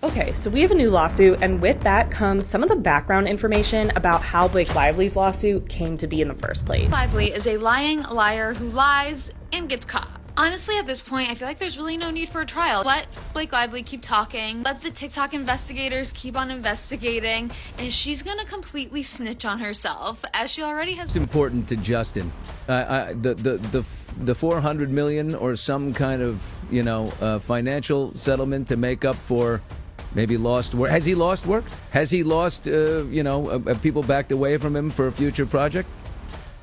Okay, so we have a new lawsuit, and with that comes some of the background information about how Blake Lively's lawsuit came to be in the first place. Lively is a lying liar who lies and gets caught. Honestly, at this point, I feel like there's really no need for a trial. Let Blake Lively keep talking. Let the TikTok investigators keep on investigating. And she's gonna completely snitch on herself, as she already has. It's important to Justin. The 400 million or some kind of, financial settlement to make up for maybe lost work. Has he lost work? Has he lost, people backed away from him for a future project?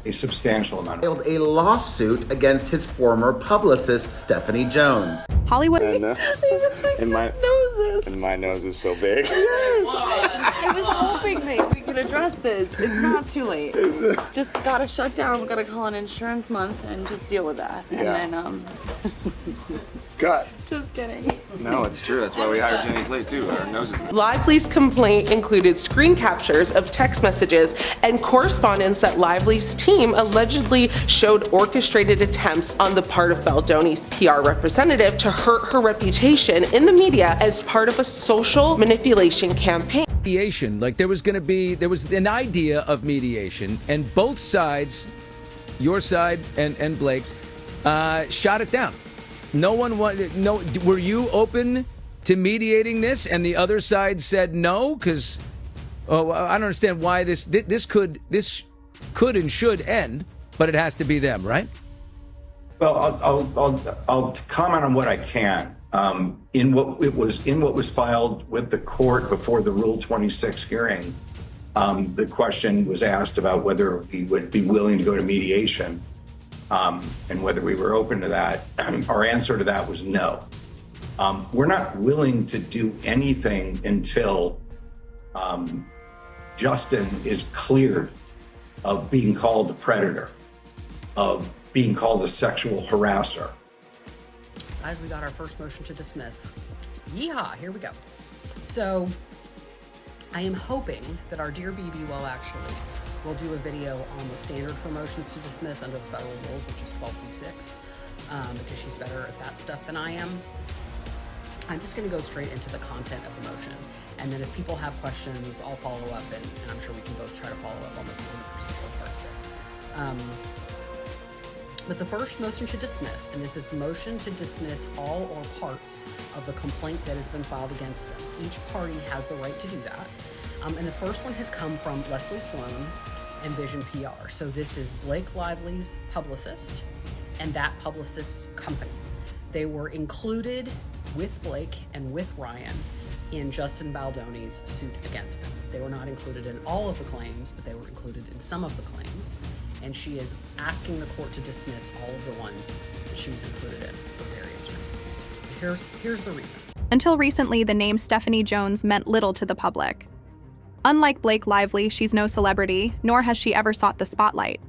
A substantial amount. Filed a lawsuit against his former publicist, Stephanie Jones. Hollywood. And my nose is so big. Yes. I was hoping that we could address this. It's not too late. Just gotta shut down. We gotta call an insurance month and just deal with that. Yeah. And then God. Just kidding. No, it's true. That's why we hired Jenny Slate too. Our noses. Lively's complaint included screen captures of text messages and correspondence that Lively's team allegedly showed orchestrated attempts on the part of Baldoni's PR representative to hurt her reputation in the media as part of a social manipulation campaign. Mediation, like there was an idea of mediation, and both sides, your side and Blake's, shot it down. No one wanted. No, were you open to mediating this, and the other side said no? Because I don't understand why this could and should end, but it has to be them, right? Well, I'll comment on what I can. In what was filed with the court before the Rule 26 hearing, the question was asked about whether we would be willing to go to mediation, and whether we were open to that. Our answer to that was no. We're not willing to do anything until Justin is cleared of being called a predator, of being called a sexual harasser. Guys, we got our first motion to dismiss. Yeehaw, here we go. So I am hoping that our dear BB will do a video on the standard for motions to dismiss under the federal rules, which is 12b6, because she's better at that stuff than I am. I'm just going to go straight into the content of the motion, and then if people have questions, I'll follow up, and I'm sure we can both try to follow up on the procedural parts of it. But the first motion to dismiss, and this is motion to dismiss all or parts of the complaint that has been filed against them. Each party has the right to do that. And the first one has come from Leslie Sloan and Vision PR. So this is Blake Lively's publicist and that publicist's company. They were included with Blake and with Ryan in Justin Baldoni's suit against them. They were not included in all of the claims, but they were included in some of the claims. And she is asking the court to dismiss all of the ones that she was included in for various reasons. Here's the reason. Until recently, the name Stephanie Jones meant little to the public. Unlike Blake Lively, she's no celebrity, nor has she ever sought the spotlight.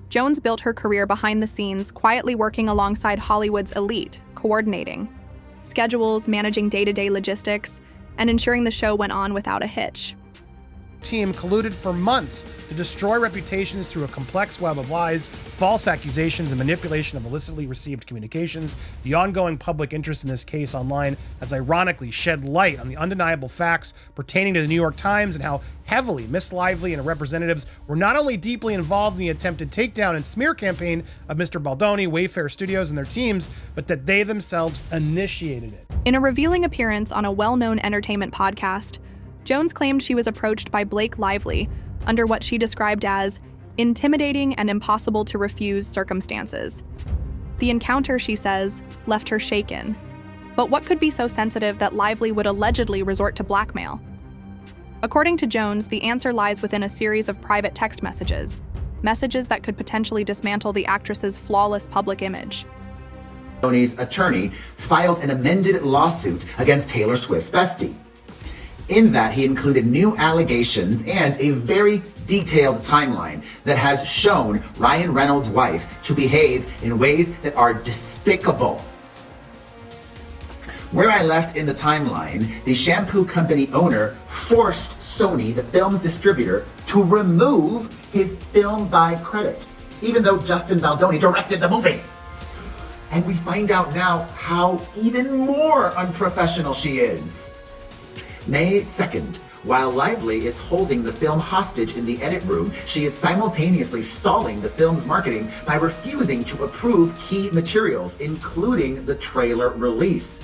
Jones built her career behind the scenes, quietly working alongside Hollywood's elite, coordinating schedules, managing day-to-day logistics, and ensuring the show went on without a hitch. Team colluded for months to destroy reputations through a complex web of lies, false accusations, and manipulation of illicitly received communications. The ongoing public interest in this case online has ironically shed light on the undeniable facts pertaining to the New York Times and how heavily Miss Lively and her representatives were not only deeply involved in the attempted takedown and smear campaign of Mr. Baldoni, Wayfair Studios, and their teams, but that they themselves initiated it. In a revealing appearance on a well-known entertainment podcast, Jones claimed she was approached by Blake Lively under what she described as intimidating and impossible to refuse circumstances. The encounter, she says, left her shaken. But what could be so sensitive that Lively would allegedly resort to blackmail? According to Jones, the answer lies within a series of private text messages that could potentially dismantle the actress's flawless public image. Tony's attorney filed an amended lawsuit against Taylor Swift's bestie. In that, he included new allegations and a very detailed timeline that has shown Ryan Reynolds' wife to behave in ways that are despicable. Where I left in the timeline, the shampoo company owner forced Sony, the film's distributor, to remove his film by credit, even though Justin Baldoni directed the movie. And we find out now how even more unprofessional she is. May 2nd, while Lively is holding the film hostage in the edit room, she is simultaneously stalling the film's marketing by refusing to approve key materials, including the trailer release.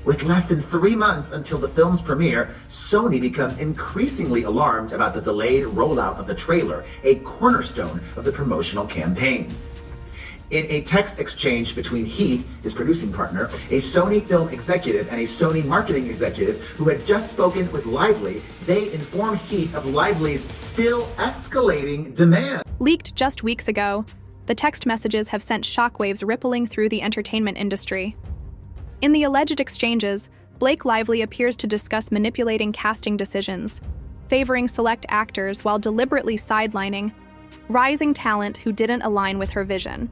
With less than 3 months until the film's premiere, Sony becomes increasingly alarmed about the delayed rollout of the trailer, a cornerstone of the promotional campaign. In a text exchange between Heath, his producing partner, a Sony film executive, and a Sony marketing executive who had just spoken with Lively, they informed Heath of Lively's still escalating demand. Leaked just weeks ago, the text messages have sent shockwaves rippling through the entertainment industry. In the alleged exchanges, Blake Lively appears to discuss manipulating casting decisions, favoring select actors while deliberately sidelining rising talent who didn't align with her vision.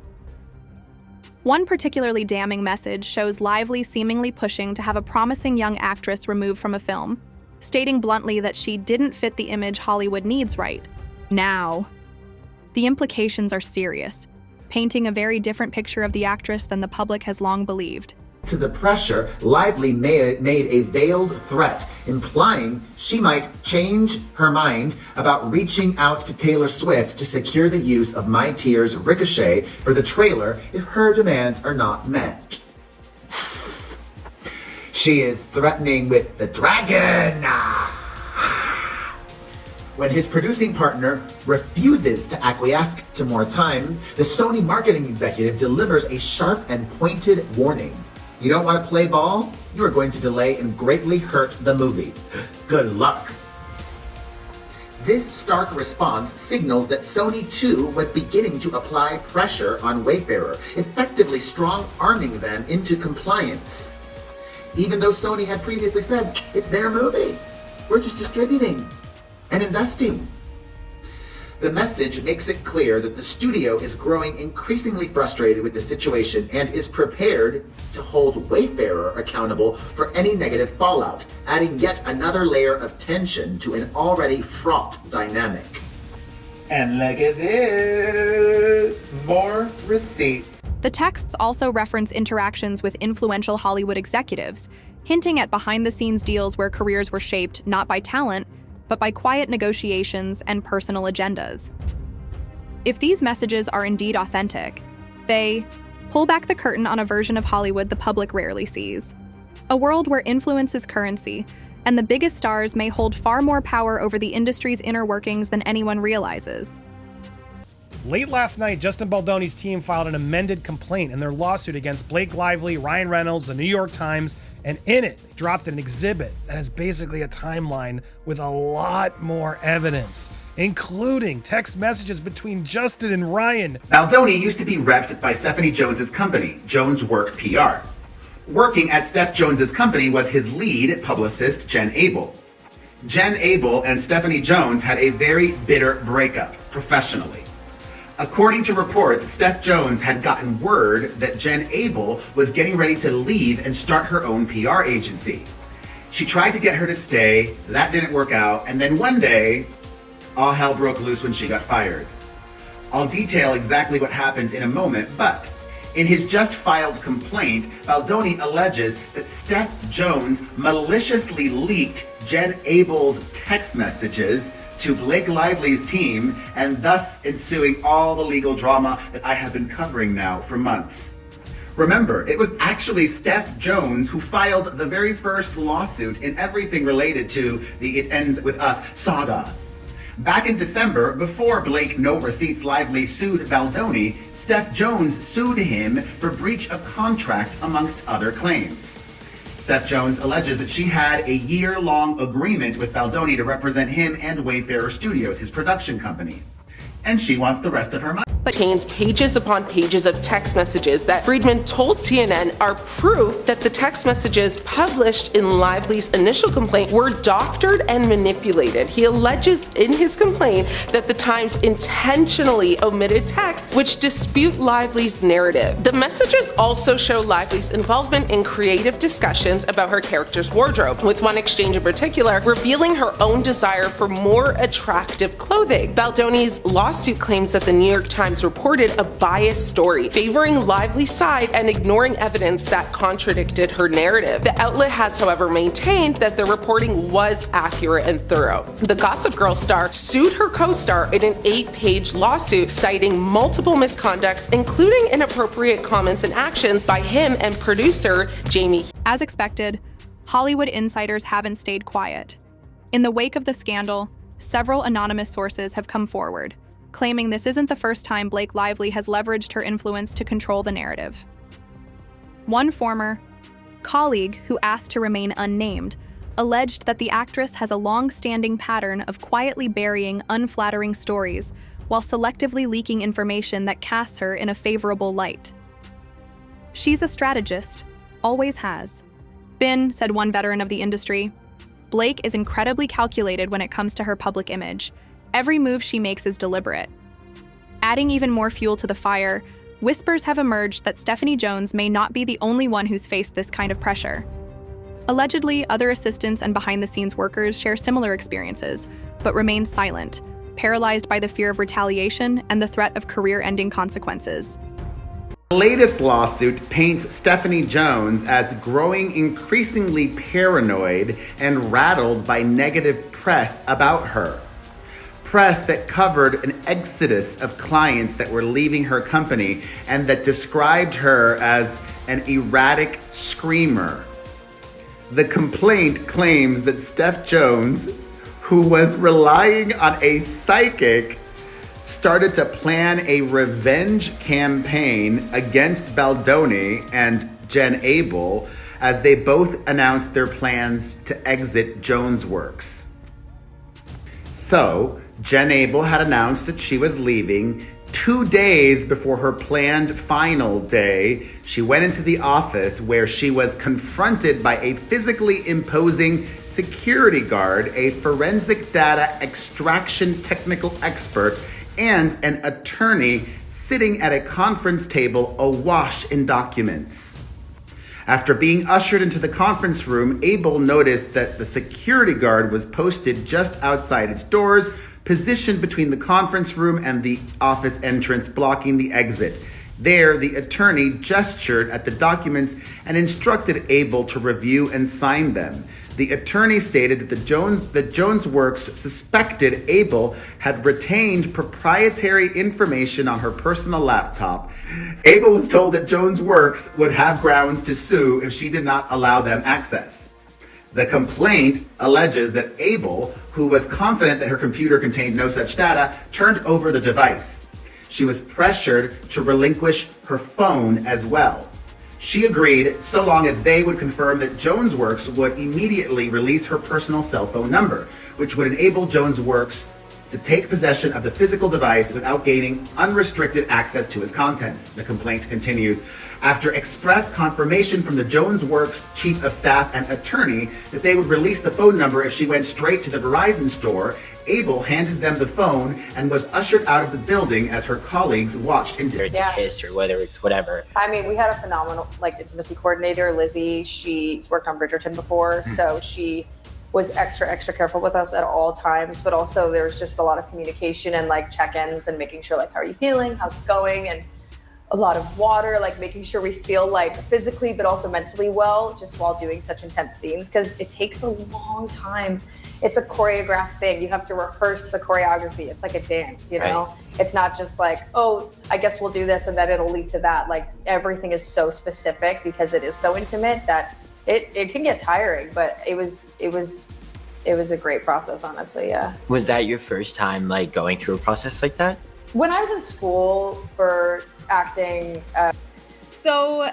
One particularly damning message shows Lively seemingly pushing to have a promising young actress removed from a film, stating bluntly that she didn't fit the image Hollywood needs right now. The implications are serious, painting a very different picture of the actress than the public has long believed. To the pressure, Lively made a veiled threat, implying she might change her mind about reaching out to Taylor Swift to secure the use of My Tears Ricochet for the trailer if her demands are not met. She is threatening with the dragon. When his producing partner refuses to acquiesce to more time, the Sony marketing executive delivers a sharp and pointed warning. You don't want to play ball? You are going to delay and greatly hurt the movie. Good luck. This stark response signals that Sony too was beginning to apply pressure on Wayfarer, effectively strong-arming them into compliance. Even though Sony had previously said, it's their movie. We're just distributing and investing. The message makes it clear that the studio is growing increasingly frustrated with the situation and is prepared to hold Wayfarer accountable for any negative fallout, adding yet another layer of tension to an already fraught dynamic. And look at this, more receipts. The texts also reference interactions with influential Hollywood executives, hinting at behind-the-scenes deals where careers were shaped not by talent, but by quiet negotiations and personal agendas. If these messages are indeed authentic, they pull back the curtain on a version of Hollywood the public rarely sees. A world where influence is currency, and the biggest stars may hold far more power over the industry's inner workings than anyone realizes. Late last night, Justin Baldoni's team filed an amended complaint in their lawsuit against Blake Lively, Ryan Reynolds, the New York Times, and in it, they dropped an exhibit that is basically a timeline with a lot more evidence, including text messages between Justin and Ryan. Baldoni used to be repped by Stephanie Jones's company, Jones Work PR. Working at Steph Jones's company was his lead publicist, Jen Abel. Jen Abel and Stephanie Jones had a very bitter breakup professionally. According to reports, Steph Jones had gotten word that Jen Abel was getting ready to leave and start her own PR agency. She tried to get her to stay, that didn't work out, and then one day, all hell broke loose when she got fired. I'll detail exactly what happened in a moment, but in his just filed complaint, Baldoni alleges that Steph Jones maliciously leaked Jen Abel's text messages to Blake Lively's team, and thus ensuing all the legal drama that I have been covering now for months. Remember, it was actually Steph Jones who filed the very first lawsuit in everything related to the It Ends With Us saga. Back in December, before Blake No Receipts Lively sued Baldoni, Steph Jones sued him for breach of contract amongst other claims. Steph Jones alleges that she had a year-long agreement with Baldoni to represent him and Wayfarer Studios, his production company. And she wants the rest of her money. But contains pages upon pages of text messages that Friedman told CNN are proof that the text messages published in Lively's initial complaint were doctored and manipulated. He alleges in his complaint that the Times intentionally omitted texts which dispute Lively's narrative. The messages also show Lively's involvement in creative discussions about her character's wardrobe, with one exchange in particular revealing her own desire for more attractive clothing. Baldoni's lawsuit claims that the New York Times Times reported a biased story, favoring Lively's side and ignoring evidence that contradicted her narrative. The outlet has, however, maintained that the reporting was accurate and thorough. The Gossip Girl star sued her co-star in an 8-page lawsuit citing multiple misconducts, including inappropriate comments and actions by him and producer Jamie. As expected, Hollywood insiders haven't stayed quiet. In the wake of the scandal, several anonymous sources have come forward, claiming this isn't the first time Blake Lively has leveraged her influence to control the narrative. One former colleague who asked to remain unnamed alleged that the actress has a long-standing pattern of quietly burying unflattering stories while selectively leaking information that casts her in a favorable light. She's a strategist, always has. Been, said one veteran of the industry, Blake is incredibly calculated when it comes to her public image. Every move she makes is deliberate. Adding even more fuel to the fire, whispers have emerged that Stephanie Jones may not be the only one who's faced this kind of pressure. Allegedly, other assistants and behind-the-scenes workers share similar experiences, but remain silent, paralyzed by the fear of retaliation and the threat of career-ending consequences. The latest lawsuit paints Stephanie Jones as growing increasingly paranoid and rattled by negative press about her. Press that covered an exodus of clients that were leaving her company and that described her as an erratic screamer. The complaint claims that Steph Jones, who was relying on a psychic, started to plan a revenge campaign against Baldoni and Jen Abel as they both announced their plans to exit Jones Works. So, Jen Abel had announced that she was leaving. 2 days before her planned final day, she went into the office where she was confronted by a physically imposing security guard, a forensic data extraction technical expert, and an attorney sitting at a conference table awash in documents. After being ushered into the conference room, Abel noticed that the security guard was posted just outside its doors, positioned between the conference room and the office entrance, blocking the exit. There, the attorney gestured at the documents and instructed Abel to review and sign them. The attorney stated that Jones Works suspected Abel had retained proprietary information on her personal laptop. Abel was told that Jones Works would have grounds to sue if she did not allow them access. The complaint alleges that Abel, who was confident that her computer contained no such data, turned over the device. She was pressured to relinquish her phone as well. She agreed so long as they would confirm that Jones Works would immediately release her personal cell phone number, which would enable Jones Works to take possession of the physical device without gaining unrestricted access to its contents. The complaint continues. After express confirmation from the Jones Works chief of staff and attorney that they would release the phone number if she went straight to the Verizon store, Abel handed them the phone and was ushered out of the building as her colleagues watched in whether it's a kiss or whether it's whatever. I mean, we had a phenomenal intimacy coordinator, Lizzie. She's worked on Bridgerton before, so she was extra careful with us at all times, but also there was just a lot of communication and check-ins and making sure how are you feeling, how's it going, and a lot of water, making sure we feel physically but also mentally well just while doing such intense scenes, because it takes a long time. It's a choreographed thing. You have to rehearse the choreography. It's like a dance, you know? Right. It's not just oh, I guess we'll do this and then it'll lead to that. Everything is so specific because it is so intimate that it can get tiring, but it was a great process, honestly, yeah. Was that your first time going through a process like that? When I was in school for acting. So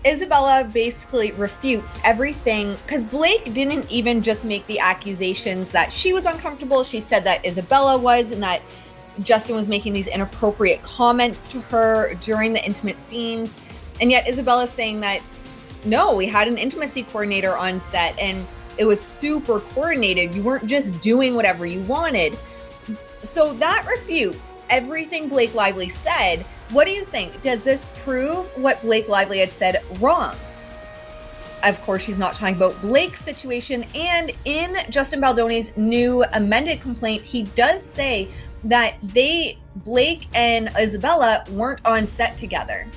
Isabella basically refutes everything, because Blake didn't even just make the accusations that she was uncomfortable. She said that Isabella was, and that Justin was making these inappropriate comments to her during the intimate scenes. And yet Isabella's saying that, no, we had an intimacy coordinator on set and it was super coordinated. You weren't just doing whatever you wanted. So that refutes everything Blake Lively said. What do you think? Does this prove what Blake Lively had said wrong? Of course, she's not talking about Blake's situation. And in Justin Baldoni's new amended complaint, he does say that Blake and Isabella weren't on set together.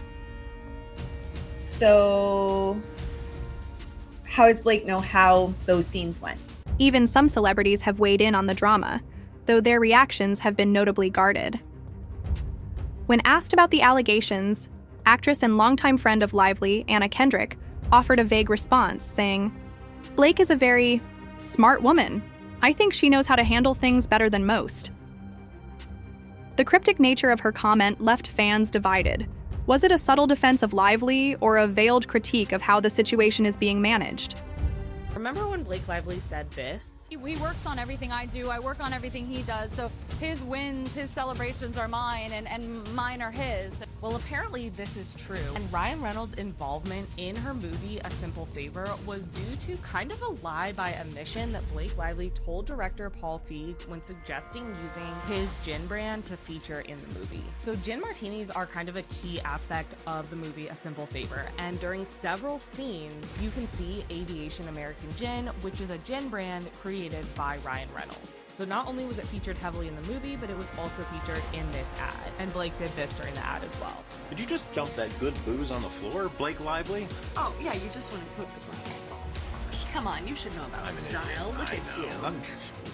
So how does Blake know how those scenes went? Even some celebrities have weighed in on the drama, though their reactions have been notably guarded. When asked about the allegations, actress and longtime friend of Lively, Anna Kendrick, offered a vague response, saying, "Blake is a very smart woman. I think she knows how to handle things better than most." The cryptic nature of her comment left fans divided. Was it a subtle defense of Lively or a veiled critique of how the situation is being managed? Remember when Blake Lively said this? He works on everything I do. I work on everything he does. So his wins, his celebrations are mine, and mine are his. Well, apparently this is true. And Ryan Reynolds' involvement in her movie A Simple Favor was due to kind of a lie by omission that Blake Lively told director Paul Feig when suggesting using his gin brand to feature in the movie. So gin martinis are kind of a key aspect of the movie A Simple Favor. And during several scenes, you can see Aviation American Gin, which is a gin brand created by Ryan Reynolds. So not only was it featured heavily in the movie, but it was also featured in this ad. And Blake did this during the ad as well. Did you just dump that good booze on the floor, Blake Lively? Oh, yeah, you just want to put the glass. Come on, you should know about style. Look at you.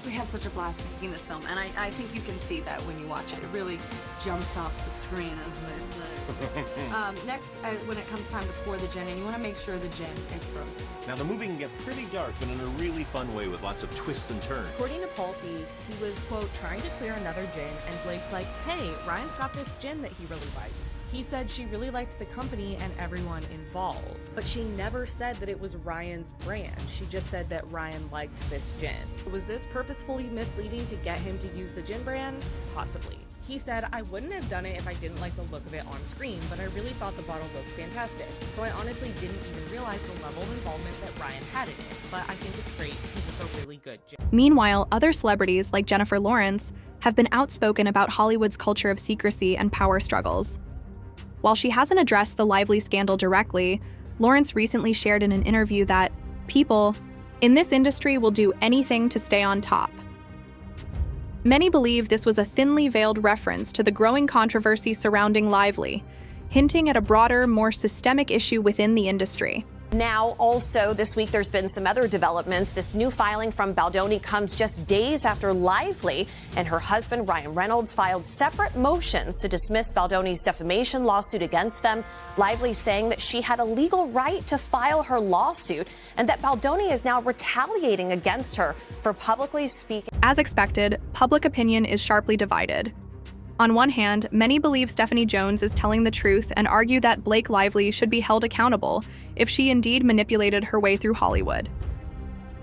We had such a blast making this film, and I think you can see that when you watch it. It really jumps off the screen, as they say. Next, when it comes time to pour the gin in, you want to make sure the gin is frozen. Now, the movie can get pretty dark, but in a really fun way with lots of twists and turns. According to Paul Feig, he was, quote, trying to clear another gin, and Blake's like, hey, Ryan's got this gin that he really liked. He said she really liked the company and everyone involved, but she never said that it was Ryan's brand. She just said that Ryan liked this gin. Was this purposefully misleading to get him to use the gin brand? Possibly. He said, I wouldn't have done it if I didn't like the look of it on screen, but I really thought the bottle looked fantastic. So I honestly didn't even realize the level of involvement that Ryan had in it, but I think it's great because it's a really good gin. Meanwhile, other celebrities like Jennifer Lawrence have been outspoken about Hollywood's culture of secrecy and power struggles. While she hasn't addressed the Lively scandal directly, Lawrence recently shared in an interview that people in this industry will do anything to stay on top. Many believe this was a thinly veiled reference to the growing controversy surrounding Lively, hinting at a broader, more systemic issue within the industry. Now, also this week, there's been some other developments. This new filing from Baldoni comes just days after Lively and her husband, Ryan Reynolds, filed separate motions to dismiss Baldoni's defamation lawsuit against them. Lively saying that she had a legal right to file her lawsuit and that Baldoni is now retaliating against her for publicly speaking. As expected, public opinion is sharply divided. On one hand, many believe Stephanie Jones is telling the truth and argue that Blake Lively should be held accountable if she indeed manipulated her way through Hollywood.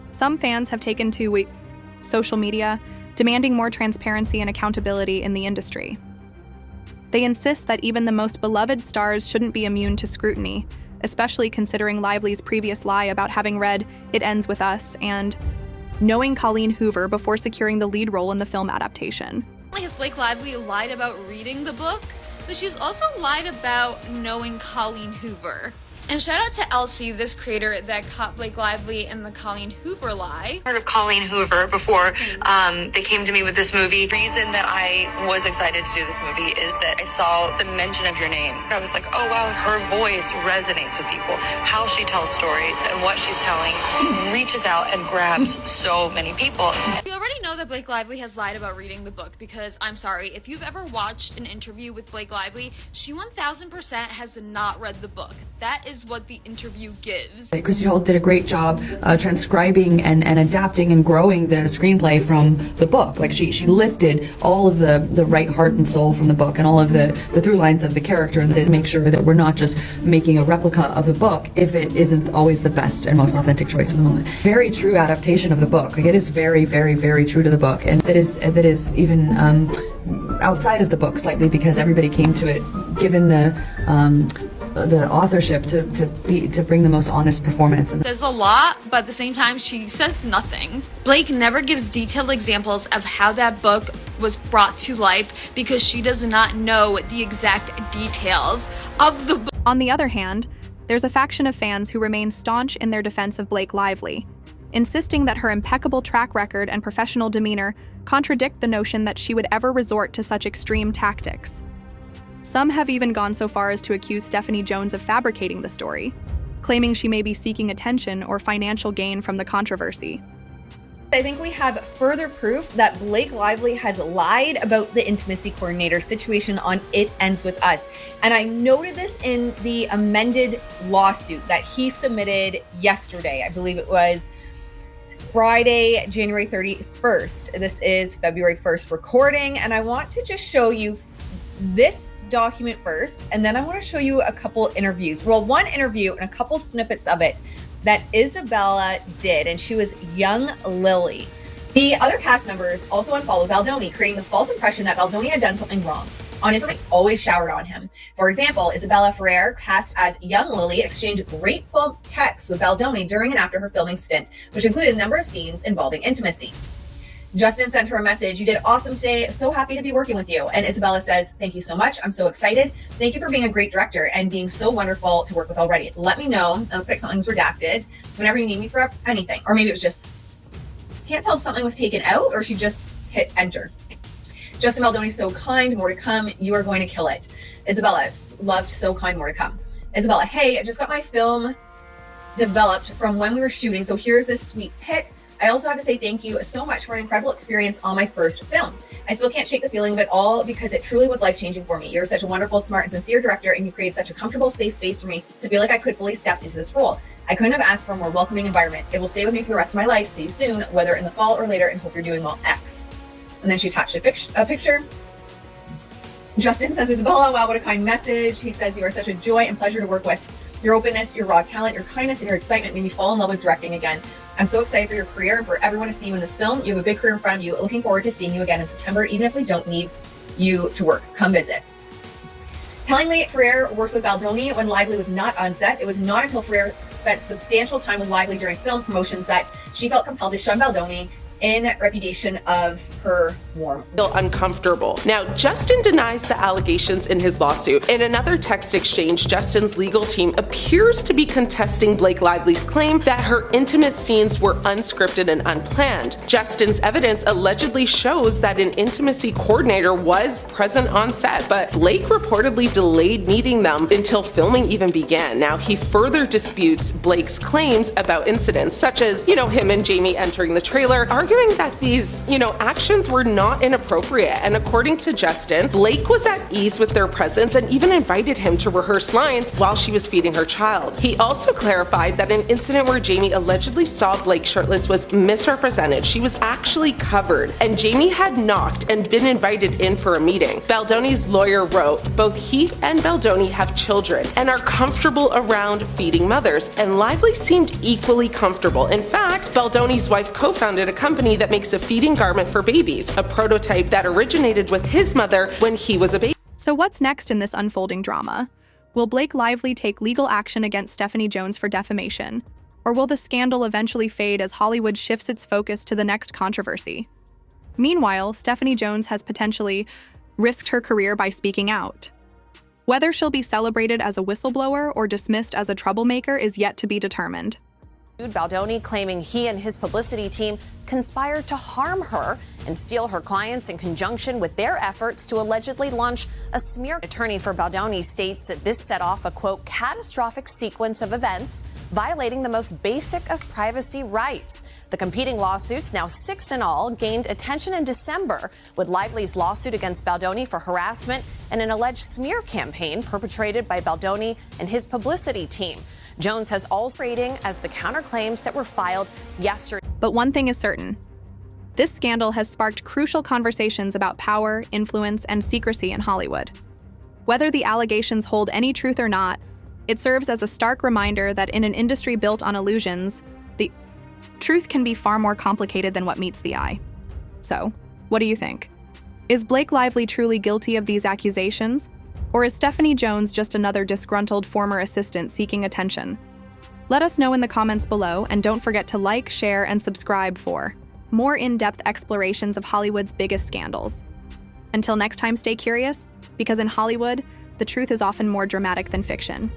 Some fans have taken to social media, demanding more transparency and accountability in the industry. They insist that even the most beloved stars shouldn't be immune to scrutiny, especially considering Lively's previous lie about having read It Ends With Us and knowing Colleen Hoover before securing the lead role in the film adaptation. Has Blake Lively lied about reading the book, but she's also lied about knowing Colleen Hoover. And shout out to Elsie, this creator that caught Blake Lively in the Colleen Hoover lie. Heard of Colleen Hoover before they came to me with this movie. The reason that I was excited to do this movie is that I saw the mention of your name. I was like, oh wow, her voice resonates with people. How she tells stories and what she's telling reaches out and grabs so many people. We already know that Blake Lively has lied about reading the book because, I'm sorry, if you've ever watched an interview with Blake Lively, she 1000% has not read the book. That is what the interview gives. Christy Holt did a great job transcribing and adapting and growing the screenplay from the book. Like she lifted all of the right heart and soul from the book and all of the through lines of the character and to make sure that we're not just making a replica of the book if it isn't always the best and most authentic choice of the moment. Very true adaptation of the book. Like it is very, very, very true to the book, and that is even outside of the book slightly because everybody came to it given the authorship to bring the most honest performance. Says a lot, but at the same time, she says nothing. Blake never gives detailed examples of how that book was brought to life because she does not know the exact details of the book. On the other hand, there's a faction of fans who remain staunch in their defense of Blake Lively. insisting that her impeccable track record and professional demeanor contradict the notion that she would ever resort to such extreme tactics. Some have even gone so far as to accuse Stephanie Jones of fabricating the story, claiming she may be seeking attention or financial gain from the controversy. I think we have further proof that Blake Lively has lied about the intimacy coordinator situation on It Ends With Us. And I noted this in the amended lawsuit that he submitted yesterday. I believe it was Friday, January 31st. This is February 1st recording. And I want to just show you this document first, and then I want to show you a couple interviews. Well, one interview and a couple snippets of it that Isabella did, and she was young Lily. The other cast members also unfollowed Baldoni, creating the false impression that Baldoni had done something wrong. On information always showered on him. For example, Isabella Ferrer, cast as young Lily, exchanged grateful texts with Baldoni during and after her filming stint, which included a number of scenes involving intimacy. Justin sent her a message. "You did awesome today. So happy to be working with you." And Isabella says, "Thank you so much. I'm so excited. Thank you for being a great director and being so wonderful to work with already. Let me know." It looks like something's redacted. "Whenever you need me for anything." Or maybe it was just, can't tell if something was taken out or she just hit enter. "Justin Baldoni's so kind. More to come. You are going to kill it." Isabella's loved, so kind, more to come. Isabella, "Hey, I just got my film developed from when we were shooting. So here's this sweet pic. I also have to say thank you so much for an incredible experience on my first film. I still can't shake the feeling of it all because it truly was life-changing for me. You're such a wonderful, smart, and sincere director, and you created such a comfortable, safe space for me to feel like I could fully step into this role. I couldn't have asked for a more welcoming environment. It will stay with me for the rest of my life. See you soon, whether in the fall or later, and hope you're doing well, X." And then she attached a picture. Justin says, "Isabella, wow, what a kind message." He says, "You are such a joy and pleasure to work with. Your openness, your raw talent, your kindness, and your excitement made me fall in love with directing again. I'm so excited for your career and for everyone to see you in this film. You have a big career in front of you. Looking forward to seeing you again in September, even if we don't need you to work. Come visit." Tellingly, Ferrer worked with Baldoni when Lively was not on set. It was not until Ferrer spent substantial time with Lively during film promotions that she felt compelled to shun Baldoni in repudiation of her warmth. Feel uncomfortable. Now, Justin denies the allegations in his lawsuit. In another text exchange, Justin's legal team appears to be contesting Blake Lively's claim that her intimate scenes were unscripted and unplanned. Justin's evidence allegedly shows that an intimacy coordinator was present on set, but Blake reportedly delayed meeting them until filming even began. Now, he further disputes Blake's claims about incidents, such as, him and Jamie entering the trailer, arguing that these, actions were not inappropriate. And according to Justin, Blake was at ease with their presence and even invited him to rehearse lines while she was feeding her child. He also clarified that an incident where Jamie allegedly saw Blake shirtless was misrepresented. She was actually covered, and Jamie had knocked and been invited in for a meeting. Baldoni's lawyer wrote, "Both he and Baldoni have children and are comfortable around feeding mothers, and Lively seemed equally comfortable. In fact, Baldoni's wife co-founded a company that makes a feeding garment for babies, a prototype that originated with his mother when he was a baby." So what's next in this unfolding drama? Will Blake Lively take legal action against Stephanie Jones for defamation? Or will the scandal eventually fade as Hollywood shifts its focus to the next controversy? Meanwhile, Stephanie Jones has potentially risked her career by speaking out. Whether she'll be celebrated as a whistleblower or dismissed as a troublemaker is yet to be determined. Baldoni claiming he and his publicity team conspired to harm her and steal her clients in conjunction with their efforts to allegedly launch a smear. Attorney for Baldoni states that this set off a, quote, catastrophic sequence of events violating the most basic of privacy rights. The competing lawsuits, now 6 in all, gained attention in December with Lively's lawsuit against Baldoni for harassment and an alleged smear campaign perpetrated by Baldoni and his publicity team. Jones has also rating as the counterclaims that were filed yesterday. But one thing is certain. This scandal has sparked crucial conversations about power, influence, and secrecy in Hollywood. Whether the allegations hold any truth or not, it serves as a stark reminder that in an industry built on illusions, the truth can be far more complicated than what meets the eye. So, what do you think? Is Blake Lively truly guilty of these accusations? Or is Stephanie Jones just another disgruntled former assistant seeking attention? Let us know in the comments below, and don't forget to like, share, and subscribe for more in-depth explorations of Hollywood's biggest scandals. Until next time, stay curious, because in Hollywood, the truth is often more dramatic than fiction.